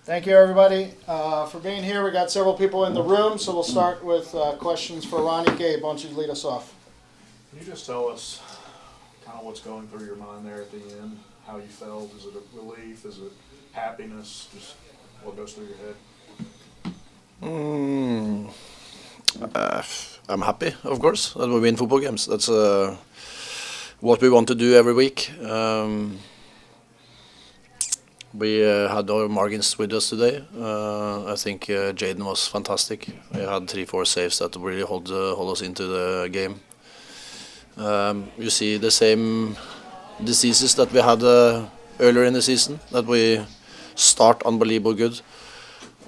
Thank you, everybody, for being here. We got several people in the room, so we'll start with questions for Ronnie. Gabe, why don't you lead us off? Can you just tell us kind of what's going through your mind there at the end? How you felt? Is it a relief? Is it happiness? Just what goes through your head? I'm happy, of course, that we win football games. That's what we want to do every week. We had our Margins with us today. I think Jaden was fantastic. He had 3-4 saves that really hold us into the game. You see the same diseases that we had earlier in the season, that we start unbelievable good.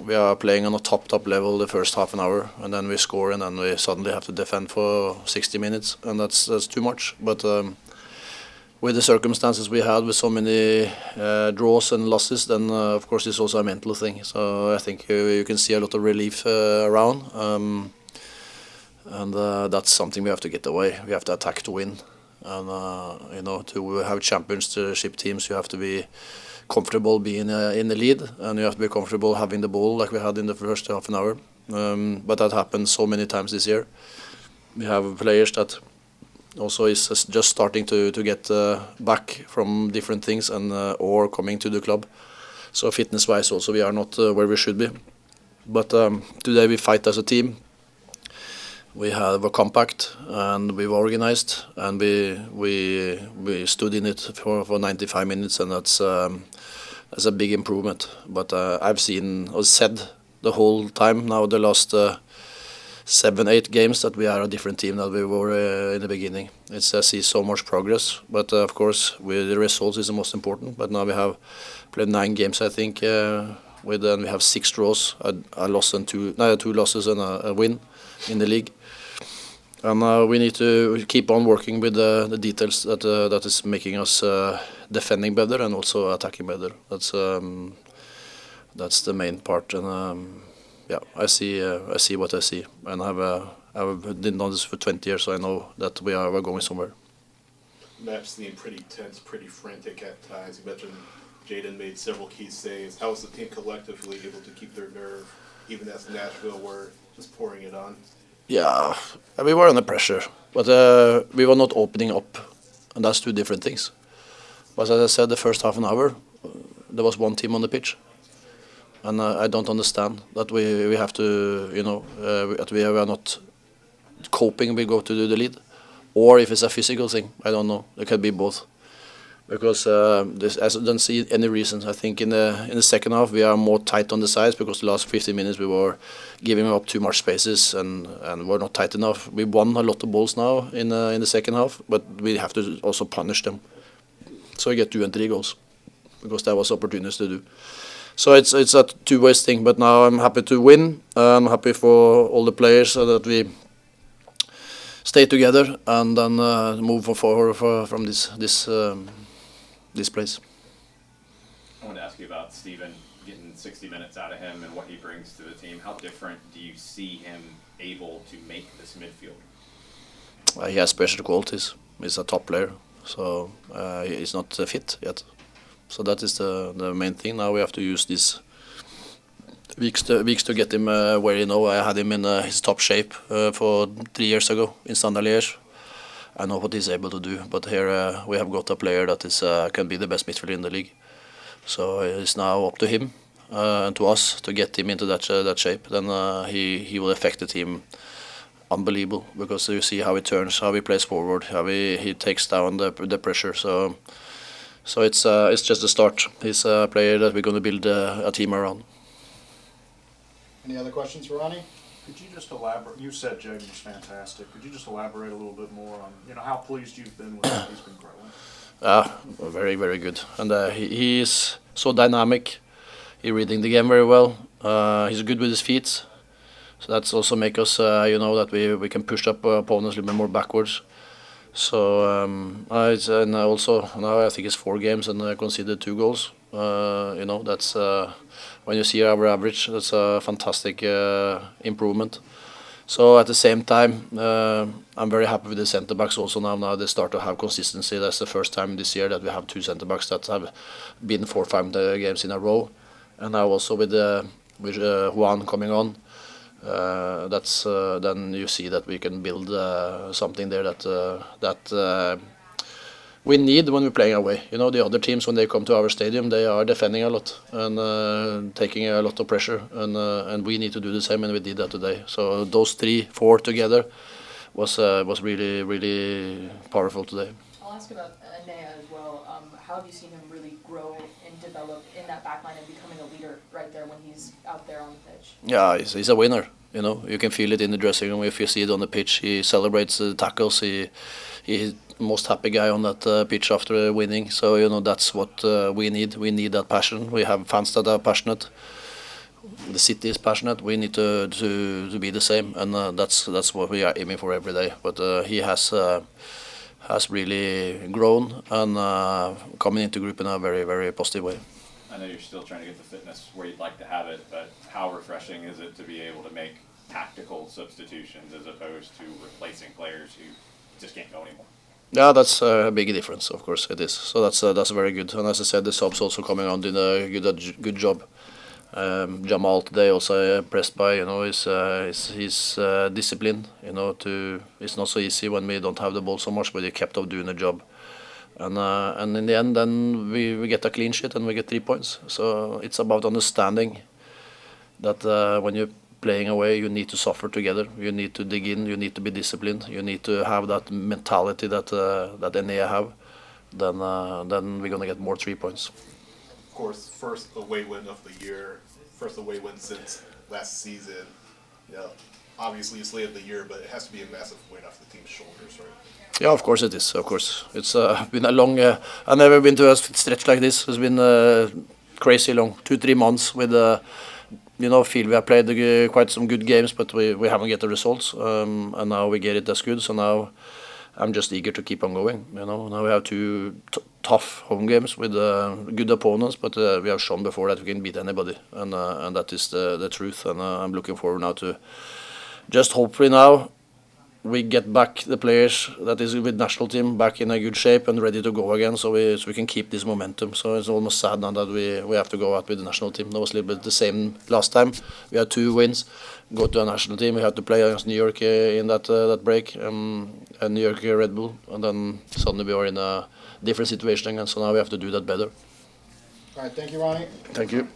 We are playing on a top level the first half an hour, and then we score, and then we suddenly have to defend for 60 minutes, and that's too much. But with the circumstances we had, with so many draws and losses, then of course it's also a mental thing. So I think you can see a lot of relief around, and that's something we have to get away. We have to attack to win, and to have championship teams, you have to be comfortable being in the lead, and you have to be comfortable having the ball like we had in the first half an hour. But that happened so many times this year. We have players that also is just starting to get back from different things and or coming to the club. So fitness-wise also we are not where we should be. But today we fight as a team. We have a compact, and we've organized, and we stood in it for 95 minutes, and that's a big improvement. But I've seen or said the whole time now, the last 7-8 games, that we are a different team than we were in the beginning. I see so much progress, but of course with the results is the most important. But now we have played 9 games, I think, we have 6 draws, a loss and 2 losses and a win in the league. And we need to keep on working with the details that is making us defending better and also attacking better. That's the main part. And I see what I see, and I've been on this for 20 years, so I know that we're going somewhere. Match seemed pretty tense, pretty frantic at times. You mentioned Jaden made several key saves. How was the team collectively able to keep their nerve, even as Nashville were just pouring it on? Yeah, we were under pressure, but we were not opening up, and that's 2 different things. But as I said, the first half an hour, there was 1 team on the pitch, and I don't understand that we have to, that we are not coping. We go to do the lead, or if it's a physical thing, I don't know. It could be both. Because I don't see any reasons. I think in the second half we are more tight on the sides, because the last 15 minutes we were giving up too much spaces and were not tight enough. We won a lot of balls now in the second half, but we have to also punish them. So we get 2 and 3 goals, because that was opportunities to do. So it's a two-way thing. But now I'm happy to win. I'm happy for all the players that we stay together and then move forward from this place. I wanted to ask you about Steven, getting 60 minutes out of him and what he brings to the team. How different do you see him able to make this midfield? He has special qualities. He's a top player, so he's not fit yet. So that is the main thing. Now we have to use these weeks to get him where I had him in his top shape for 3 years ago in Standard Liège. I know what he's able to do, but here we have got a player that is can be the best midfielder in the league. So it's now up to him and to us to get him into that shape. Then he will affect the team unbelievable, because you see how he turns, how he plays forward, how he takes down the pressure. So it's just a start. He's a player that we're going to build a team around. Any other questions for Ronnie? Could you just elaborate? You said Jaden was fantastic. Could you just elaborate a little bit more on how pleased you've been with how he's been growing? Very, very good. And he is so dynamic. He's reading the game very well. He's good with his feet. So that's also make us, that we can push up opponents a little bit more backwards. So and also now I think it's 4 games and I conceded 2 goals. That's when you see our average, that's a fantastic improvement. So at the same time, I'm very happy with the centre backs also now. Now they start to have consistency. That's the first time this year that we have 2 centre backs that have been 4 or 5 games in a row. and now also with Juan coming on. Then you see that we can build something there that we need when we're playing away. You know, the other teams, when they come to our stadium, they are defending a lot and taking a lot of pressure, and we need to do the same, and we did that today. So those 3-4 together was really, really powerful today. I'll ask about Nea as well. How have you seen him really grow and develop in that backline and becoming a leader right there when he's out there on the pitch? Yeah, he's a winner. You know, you can feel it in the dressing room. If you see it on the pitch, he celebrates the tackles. He's the most happy guy on that pitch after winning. So, you know, that's what we need. We need that passion. We have fans that are passionate. The city is passionate. We need to be the same, and that's what we are aiming for every day. But he has really grown and coming into group in a very, very positive way. I know you're still trying to get the fitness where you'd like to have it, but how refreshing is it to be able to make tactical substitutions as opposed to replacing players who just can't go anymore? Yeah, that's a big difference, of course it is. So that's very good. And as I said, the subs also coming on did a good job. Jamal today also impressed by, you know, his discipline. You know, it's not so easy when we don't have the ball so much, but he kept on doing the job. And in the end, then we get a clean sheet and we get 3 points. So it's about understanding that when you're playing away, you need to suffer together. You need to dig in. You need to be disciplined. You need to have that mentality that Enea have. Then we're gonna get more 3 points. Of course, first away win of the year, first away win since last season. You know, obviously it's late of the year, but it has to be a massive weight off the team's shoulders, right? Yeah, of course it is. Of course, it's been a long. I've never been to a stretch like this. It's been crazy long, 2-3 months with. You know, feel we have played quite some good games, but we haven't get the results, and now we get it as good. So now I'm just eager to keep on going. You know, now we have 2 tough home games with good opponents, but we have shown before that we can beat anybody, and that is the truth. And I'm looking forward now to just hopefully now we get back the players that is with national team back in a good shape and ready to go again, so we can keep this momentum. So it's almost sad now that we have to go out with the national team. That was a little bit the same last time. We had 2 wins, go to a national team. We had to play against New York in that break, and New York Red Bull, and then suddenly we are in a different situation again. So now we have to do that better. All right, thank you, Ronny. Thank you.